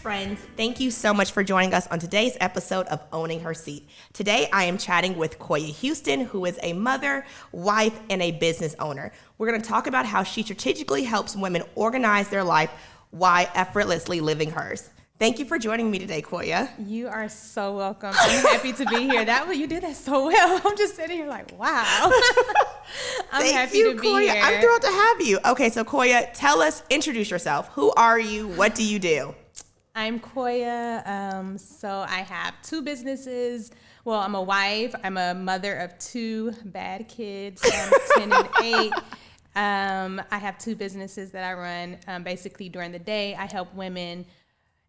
friends. Thank you so much for joining us on today's episode of Owning Her Seat. Today, I am chatting with Coya Houston, who is a mother, wife, and a business owner. We're going to talk about how she strategically helps women organize their life while effortlessly living hers. Thank you for joining me today, Coya. You are so welcome. I'm happy to be here. You did that so well. I'm just sitting here like, wow. I'm happy to be Coya. here. I'm thrilled to have you. Okay, so Coya, introduce yourself. Who are you? What do you do? I'm Coya. So I have two businesses. Well, I'm a wife. I'm a mother of two bad kids, 10 and 8. I have two businesses that I run. Basically, during the day, I help women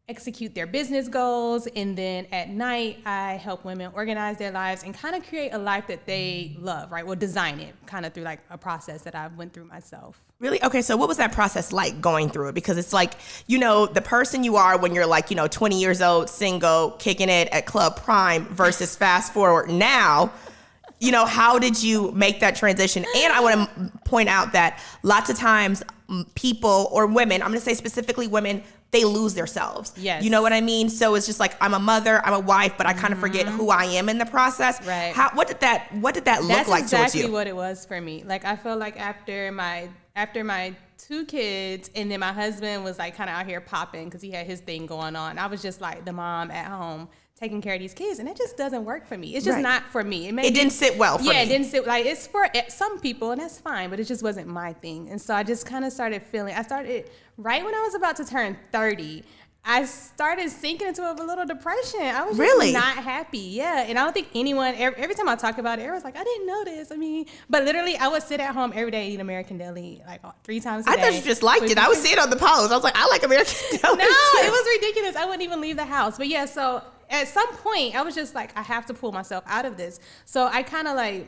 execute their business goals, and then at night I help women organize their lives and kind of create a life that they love, right? Well, design it kind of through like a process that I went through myself. Really? Okay, so what was that process like going through it? Because it's like, the person you are when you're like, 20 years old, single, kicking it at Club Prime versus fast forward now, how did you make that transition? And I want to point out that lots of times people or women, I'm going to say specifically women, they lose themselves. Yes. You know what I mean? So it's just like, I'm a mother, I'm a wife, but I kind of forget who I am in the process. Right. What did that look like towards you? That's exactly what it was for me. Like, I feel like after my two kids, and then my husband was like kind of out here popping because he had his thing going on. I was just like the mom at home taking care of these kids, and it just doesn't work for me. It's just not for me. It didn't sit well for me. Yeah, it didn't sit, like, it's for some people, and that's fine, but it just wasn't my thing. And so I just kind of started right when I was about to turn 30, I started sinking into a little depression. I was just not happy. Yeah. And I don't think anyone, every time I talk about it, everyone's like, I didn't know this. But literally I would sit at home every day, eat American Deli, like 3 times a day. I thought you just liked it. I would see it on the post. I was like, I like American Deli. No, it was ridiculous. I wouldn't even leave the house. But yeah, so at some point I was just like, I have to pull myself out of this. So I kind of like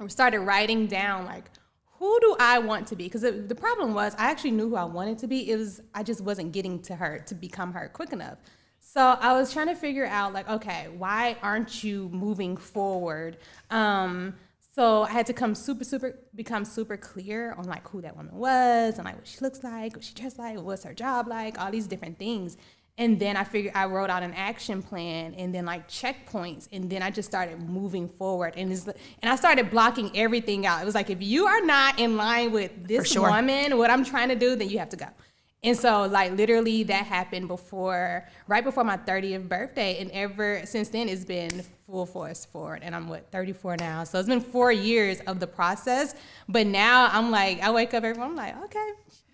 started writing down like, who do I want to be? Because the problem was I actually knew who I wanted to be. I just wasn't getting to her to become her quick enough. So I was trying to figure out like, okay, why aren't you moving forward? So I had to become super clear on like who that woman was and like what she looks like, what she dressed like, what's her job like, all these different things. And then I wrote out an action plan and then like checkpoints. And then I just started moving forward. And I started blocking everything out. It was like, if you are not in line with this woman, what I'm trying to do, then you have to go. And so like literally that happened right before my 30th birthday. And ever since then it's been full force forward. And I'm 34 now. So it's been 4 years of the process. But now I'm like, I wake up every morning, I'm like, okay.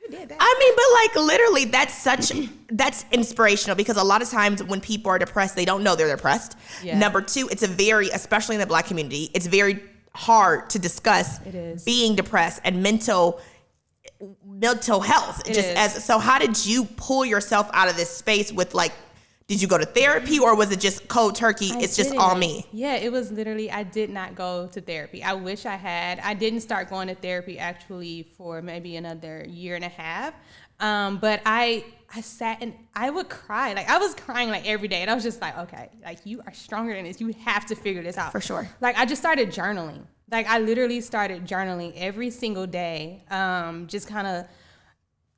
But like literally that's inspirational because a lot of times when people are depressed, they don't know they're depressed. Yeah. Number 2, especially in the Black community, it's very hard to discuss being depressed and mental health. So how did you pull yourself out of this space with like, did you go to therapy or was it just cold turkey? It's just all me. Yeah, it was literally, I did not go to therapy. I wish I had. I didn't start going to therapy actually for maybe another year and a half. But I sat and I would cry. Like I was crying like every day. And I was just like, okay, like you are stronger than this. You have to figure this out. For sure. Like I just started journaling. Like I literally started journaling every single day. Just kind of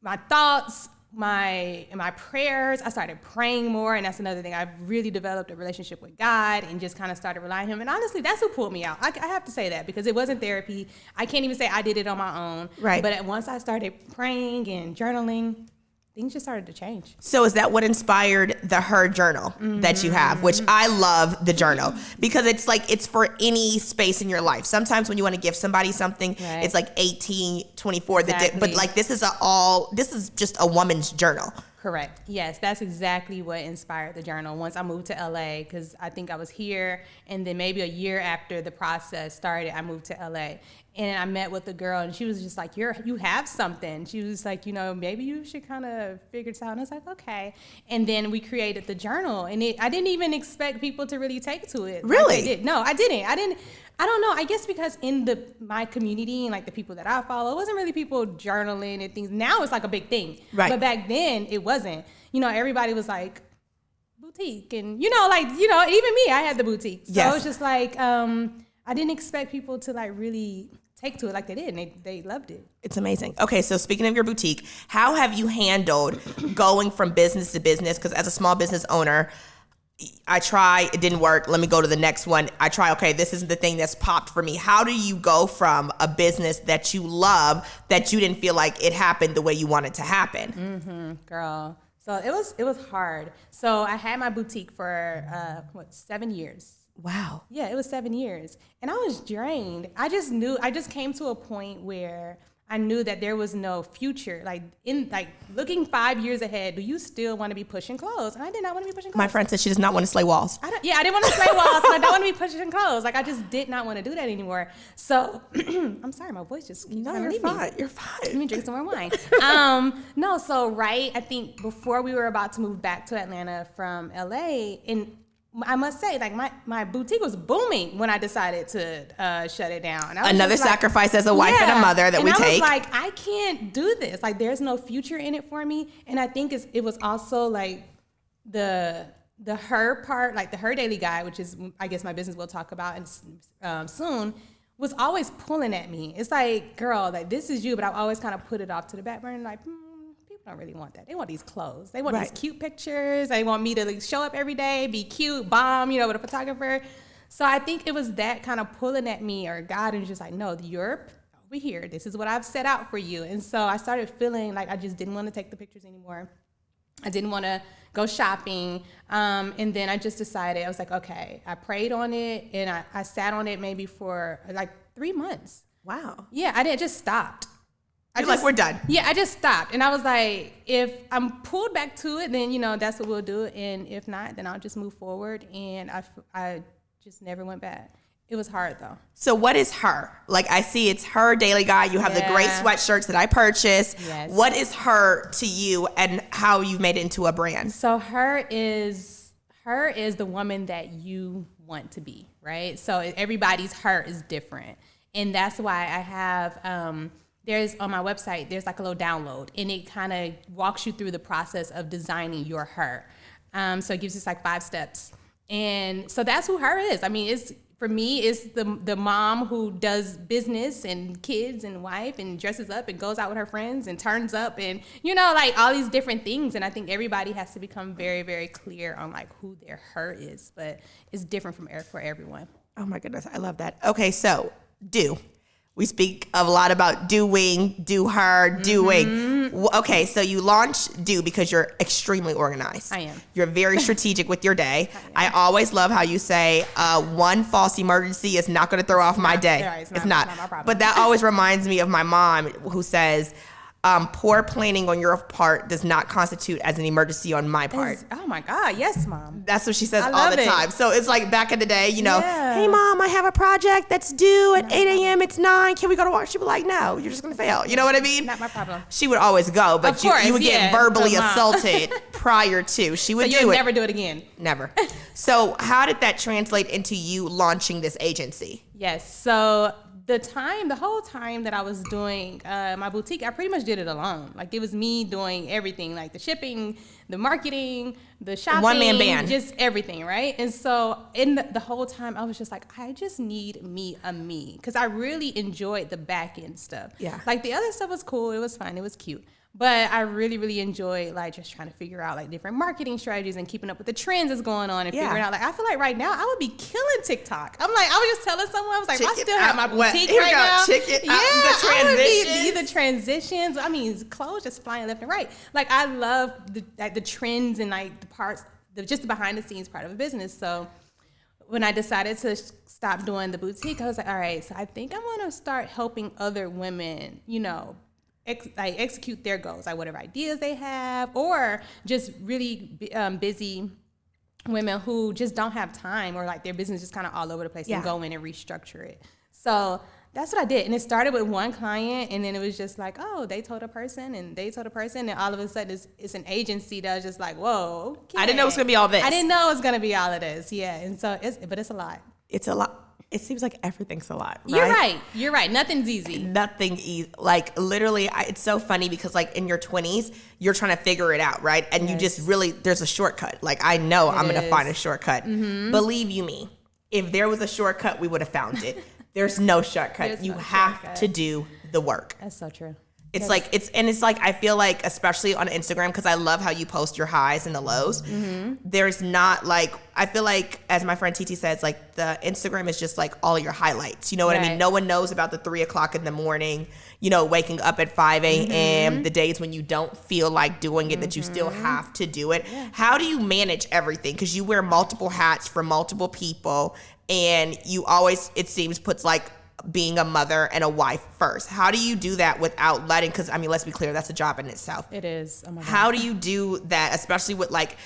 my thoughts, my prayers. I started praying more, and that's another thing. I've really developed a relationship with God and just kind of started relying on him. And honestly, that's who pulled me out. I have to say that because it wasn't therapy. I can't even say I did it on my own. Right. But once I started praying and journaling, things just started to change. So is that what inspired the Her Journal that you have, which I love the journal because it's like, it's for any space in your life. Sometimes when you want to give somebody something, it's like 18, 24, exactly. But like this is just a woman's journal. Correct. Yes, that's exactly what inspired the journal. Once I moved to LA, because I think I was here, and then maybe a year after the process started, I moved to LA. And I met with a girl, and she was just like, you have something. She was like, maybe you should kind of figure this out. And I was like, okay. And then we created the journal, and I didn't even expect people to really take to it. Really? Like they did. No, I didn't. I don't know. I guess because in my community and like the people that I follow, it wasn't really people journaling and things. Now it's like a big thing. Right. But back then it wasn't. Everybody was like boutique and even me, I had the boutique. So it was just like I didn't expect people to like really take to it like they did, and they loved it. It's amazing. Okay, so speaking of your boutique, how have you handled going from business to business? Because as a small business owner, I try, it didn't work. Let me go to the next one. I try, okay, this isn't the thing that's popped for me. How do you go from a business that you love that you didn't feel like it happened the way you wanted to happen? Girl. So it was hard. So I had my boutique for 7 years. Wow. Yeah, it was 7 years. And I was drained. I just came to a point where I knew that there was no future. Like looking 5 years ahead, do you still want to be pushing clothes? And I did not want to be pushing clothes. My friend said she does not want to slay walls. I didn't want to slay walls, and I don't want to be pushing clothes. Like, I just did not want to do that anymore. So I'm sorry, my voice just keeps No, you're fine. You're fine. Let me drink some more wine. I think before we were about to move back to Atlanta from LA, and I must say, like, my boutique was booming when I decided to shut it down. Another sacrifice as a wife and a mother that we take. I was like, I can't do this. Like, there's no future in it for me. And I think it was also like the her part, like the Her Daily Guide, which is, I guess, my business we'll talk about soon, was always pulling at me. It's like, girl, like, this is you, but I always kind of put it off to the back burner, like, people don't really want that. They want these clothes. They want these cute pictures. They want me to, like, show up every day, be cute, bomb, with a photographer. So I think it was that kind of pulling at me, or God is just like, no, you're over here. This is what I've set out for you. And so I started feeling like I just didn't want to take the pictures anymore. I didn't want to go shopping. And then I just decided, I was like, okay, I prayed on it, and I sat on it maybe for like 3 months. Wow. Yeah, I just stopped. Like, we're done. Yeah, I just stopped. And I was like, if I'm pulled back to it, then, that's what we'll do. And if not, then I'll just move forward. And I just never went back. It was hard, though. So what is Her? Like, I see it's Her Daily Guide. You have the great sweatshirts that I purchased. Yes. What is Her to you, and how you've made it into a brand? So Her is the woman that you want to be, right? So everybody's Her is different. And that's why I have... there's on my website, there's like a little download, and it kind of walks you through the process of designing your Her. So it gives us like 5 steps. And so that's who Her is. I mean, for me, it's the mom who does business and kids and wife and dresses up and goes out with her friends and turns up and, like all these different things. And I think everybody has to become very, very clear on like who their Her is, but it's different for everyone. Oh my goodness, I love that. Okay, so we speak a lot about doing, doing. Okay, so you launched Do because you're extremely organized. I am. You're very strategic with your day. I always love how you say, one false emergency is not going to throw off my day. It's not my problem. But that always reminds me of my mom, who says, poor planning on your part does not constitute as an emergency on my part. Oh my God, yes, Mom. That's what she says all the time. So it's like back in the day, hey, Mom, I have a project that's due at 8 a.m. It's 9. Can we go to work? She'd be like, no, you're just going to fail. You know what I mean? Not my problem. She would always go, but you would get verbally assaulted prior to. She would so do it. Never do it again. Never. So how did that translate into you launching this agency? Yes. So the whole time that I was doing my boutique, I pretty much did it alone. Like, it was me doing everything, like the shipping, the marketing, the shopping. One-man band. Just everything, right? And so in the whole time, I was just like, I just need me. Because I really enjoyed the back end stuff. Yeah. Like, the other stuff was cool. It was fun. It was cute. But I really, really enjoy like just trying to figure out like different marketing strategies and keeping up with the trends that's going on and figuring out, like, I feel like right now I would be killing TikTok. I'm like, I was just telling someone, I was like, I still have my boutique right now. The transitions. I mean, clothes just flying left and right. Like, I love the trends and like the parts, just the behind the scenes part of a business. So when I decided to stop doing the boutique, I was like, all right, so I think I'm going to start helping other women, execute their goals, like whatever ideas they have, or just really busy women who just don't have time, or like their business just kind of all over the place, and go in and restructure it. So that's what I did. And it started with one client, and then it was just like, oh, they told a person, and they told a person, and all of a sudden it's an agency that was just like, whoa, okay. I didn't know it was going to be all this. I didn't know it was going to be all of this. Yeah. And so it's a lot. It's a lot. It seems like everything's a lot, right? You're right. Nothing's easy. Nothing easy. Like, literally, it's so funny because, like, in your 20s, you're trying to figure it out, right? And you just really, there's a shortcut. Like, I know I'm going to find a shortcut. Believe you me, if there was a shortcut, we would have found it. There's no shortcut. There's You no have shortcut. to do the work. That's so true. It's like I feel like, especially on Instagram, because I love how you post your highs and the lows. There's not like, I feel like, as my friend TT says, like the Instagram is just like all your highlights. You know what I mean? No one knows about the 3 o'clock in the morning, you know, waking up at 5 a.m., the days when you don't feel like doing it, that you still have to do it. How do you manage everything? Because you wear multiple hats for multiple people, and you always, it seems, puts like being a mother and a wife first. How do you do that without letting, because I mean, let's be clear, that's a job in itself. It is. Oh my God. How do you do that, especially with like,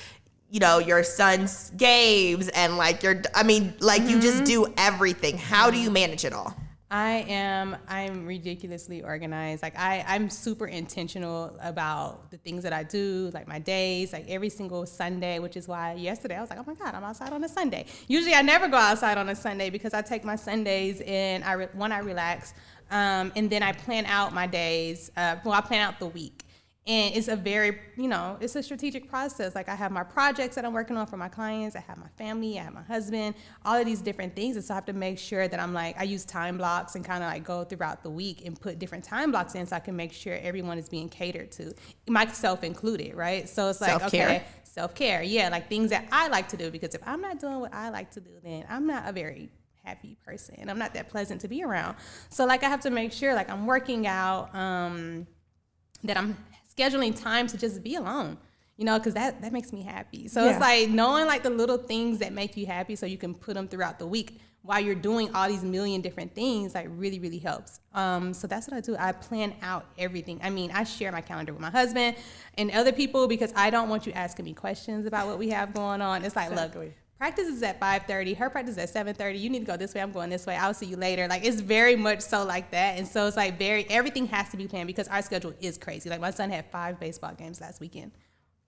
you know, your son's games and like your, I mean, like you just do everything. How do you manage it all? I'm ridiculously organized. Like I'm super intentional about the things that I do, like my days, like every single Sunday, which is why yesterday I was like, oh my God, I'm outside on a Sunday. Usually I never go outside on a Sunday because I take my Sundays and I relax. And then I plan out my days. I plan out the week. And it's a very, you know, it's a strategic process. Like I have my projects that I'm working on for my clients. I have my family. I have my husband, all of these different things. And so I have to make sure that I'm like, I use time blocks and kind of like go throughout the week and put different time blocks in so I can make sure everyone is being catered to, myself included, right? So it's like, self-care. Okay, self-care. Yeah, like things that I like to do, because if I'm not doing what I like to do, then I'm not a very happy person. I'm not that pleasant to be around. So like I have to make sure like I'm working out, that I'm scheduling time to just be alone, you know, because that makes me happy. So it's like knowing like the little things that make you happy so you can put them throughout the week while you're doing all these million different things, like really, really helps. So that's what I do. I plan out everything. I mean, I share my calendar with my husband and other people because I don't want you asking me questions about what we have going on. It's like, look, practice is at 5:30. Her practice is at 7:30. You need to go this way. I'm going this way. I'll see you later. Like, it's very much so like that. And so it's like everything has to be planned because our schedule is crazy. Like, my son had 5 baseball games last weekend.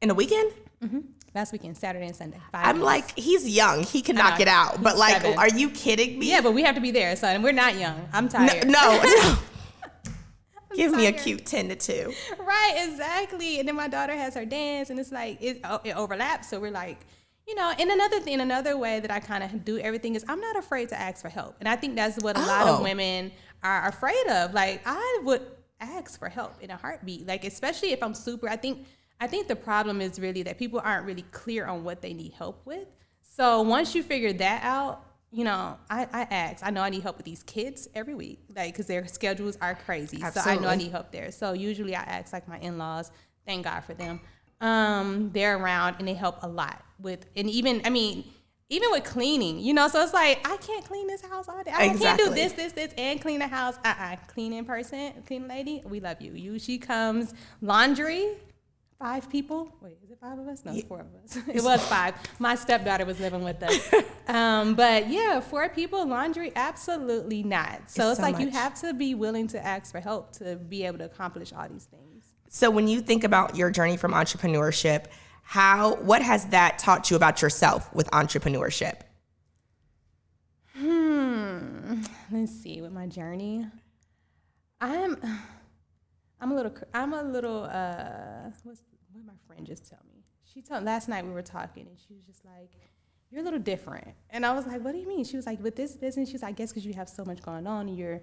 In a weekend? Mm-hmm. Last weekend, Saturday and Sunday. 5 I'm games. like, he's young. He can knock it out. But like, 7. Are you kidding me? Yeah, but we have to be there, son. We're not young. I'm tired. No. Give me a tired. cute 10 to 2. Right, exactly. And then my daughter has her dance, and it's like, it overlaps. So we're like, you know, and another way that I kind of do everything is I'm not afraid to ask for help. And I think that's what a lot of women are afraid of. Like, I would ask for help in a heartbeat. Like, especially if I'm I think the problem is really that people aren't really clear on what they need help with. So once you figure that out, you know, I ask. I know I need help with these kids every week, like, because their schedules are crazy. Absolutely. So I know I need help there. So usually I ask, like, my in-laws. Thank God for them. They're around and they help a lot with, and even with cleaning, you know, so it's like, I can't clean this house all day. I can't do this, and clean the house. Cleaning lady, we love you. She comes, laundry, 5 people. Wait, is it 5 of us? No, it's 4 of us. It was 5. My stepdaughter was living with us. But yeah, 4 people, laundry, absolutely not. So it's like, you have to be willing to ask for help to be able to accomplish all these things. So when you think about your journey from entrepreneurship, what has that taught you about yourself with entrepreneurship? Let's see. With my journey, I'm a little. What did my friend just tell me? Last night we were talking, and she was just like, "You're a little different." And I was like, "What do you mean?" She was like, "With this business," she was like, "I guess because you have so much going on, and you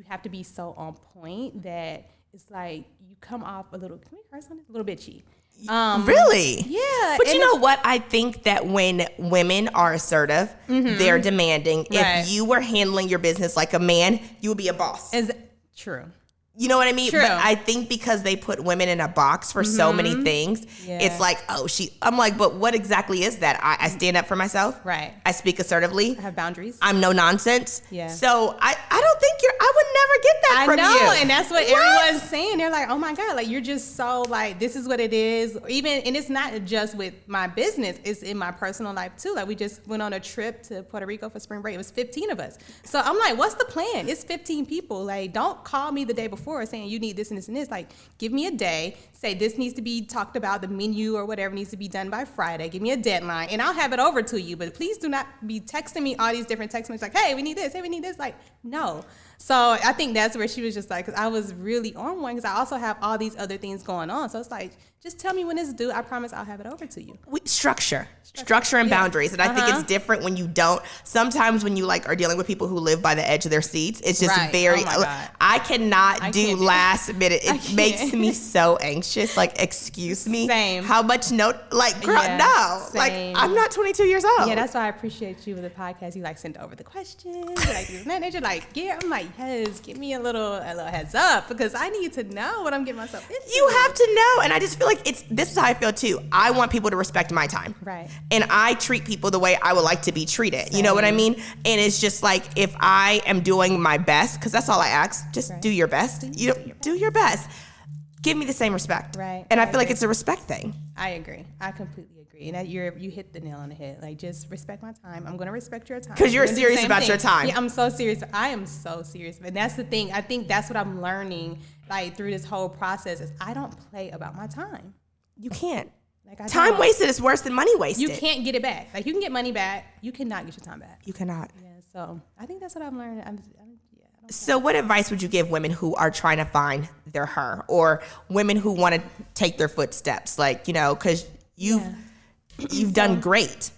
have to be so on point that it's like you come off a little. Can we curse on it? A little bitchy." Really? Yeah. But you know what? I think that when women are assertive, they're demanding. Right. If you were handling your business like a man, you would be a boss. Is true. You know what I mean? True. But I think because they put women in a box for so many things, it's like, I'm like, but what exactly is that? I stand up for myself. Right. I speak assertively. I have boundaries. I'm no nonsense. Yeah. So I don't think I would never get that from you. I know, and that's what everyone's saying. They're like, oh my God, like, you're just so like, this is what it is. And it's not just with my business, it's in my personal life too. Like, we just went on a trip to Puerto Rico for spring break. It was 15 of us. So I'm like, what's the plan? It's 15 people. Like, don't call me the day before before, saying you need this and this and this. Like, give me a day. Say this needs to be talked about, the menu or whatever needs to be done by Friday. Give me a deadline, and I'll have it over to you. But please do not be texting me all these different text messages like, hey, we need this. Hey, we need this. Like, no. So I think that's where she was just like, because I was really on one, because I also have all these other things going on. So it's like, just tell me when it's due. I promise I'll have it over to you. Structure and boundaries. And I think it's different when you don't. Sometimes when you like are dealing with people who live by the edge of their seats, it's just very, I cannot do last minute. It makes me so anxious. Like, excuse me. Same. How much note? Like, girl, no. Same. Like, I'm not 22 years old. Yeah, that's why I appreciate you with the podcast. You like send over the questions. Like, you're like, yeah, I'm like, yes, give me a little heads up, because I need to know what I'm getting myself into. You have to know. And I just feel like this is how I feel too. I want people to respect my time. Right. And I treat people the way I would like to be treated. Same. You know what I mean? And it's just like, if I am doing my best, because that's all I ask, just do your best. Do your best. Give me the same respect. Right. And I feel like it's a respect thing. I agree. I completely agree. And that you hit the nail on the head. Like, just respect my time. I'm going to respect your time. Because you're serious about your time. Yeah, I'm so serious. I am so serious. And that's the thing. I think that's what I'm learning, like, through this whole process, is I don't play about my time. You can't. Like, time wasted is worse than money wasted. You can't get it back. Like, you can get money back. You cannot get your time back. You cannot. Yeah. So I think that's what I'm learning. So what advice would you give women who are trying to find their her, or women who want to take their footsteps? Like, you know, because you've done great.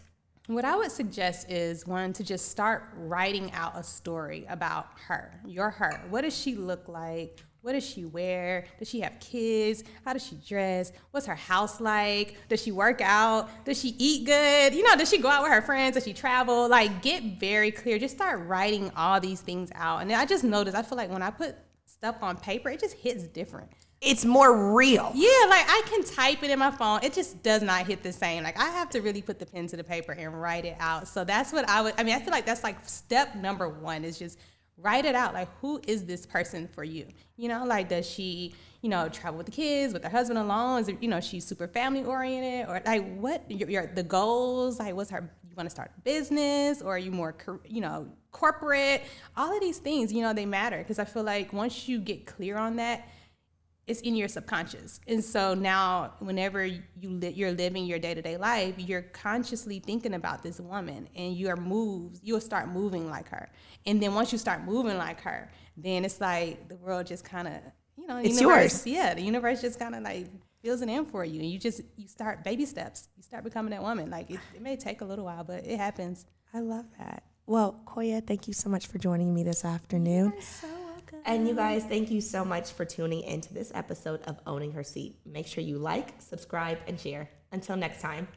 What I would suggest is, one, to just start writing out a story about her, your her. What does she look like? What does she wear? Does she have kids? How does she dress? What's her house like? Does she work out? Does she eat good? You know, does she go out with her friends? Does she travel? Like, get very clear. Just start writing all these things out. And I just noticed, I feel like when I put stuff on paper, it just hits different. It's more real. Yeah, like, I can type it in my phone. It just does not hit the same. Like, I have to really put the pen to the paper and write it out. So that's what I feel like that's like step number one, is just write it out. Like, who is this person for you? You know, like, does she, you know, travel with the kids, with her husband alone? Is it, you know, she's super family oriented? Or like, what the goals? Like, what's her, you want to start a business, or are you more, you know, corporate? All of these things, you know, they matter, because I feel like once you get clear on that, it's in your subconscious. And so now, whenever you're living your day-to-day life, you're consciously thinking about this woman, and you'll start moving like her. And then once you start moving like her, then it's like the world just kind of, you know, it's yours. Yeah, the universe just kind of like fills it in for you. And you start baby steps. You start becoming that woman. Like, it may take a little while, but it happens. I love that. Well, Coya, thank you so much for joining me this afternoon. You're so welcome. And you guys, thank you so much for tuning into this episode of Owning Her Seat. Make sure you like, subscribe, and share. Until next time.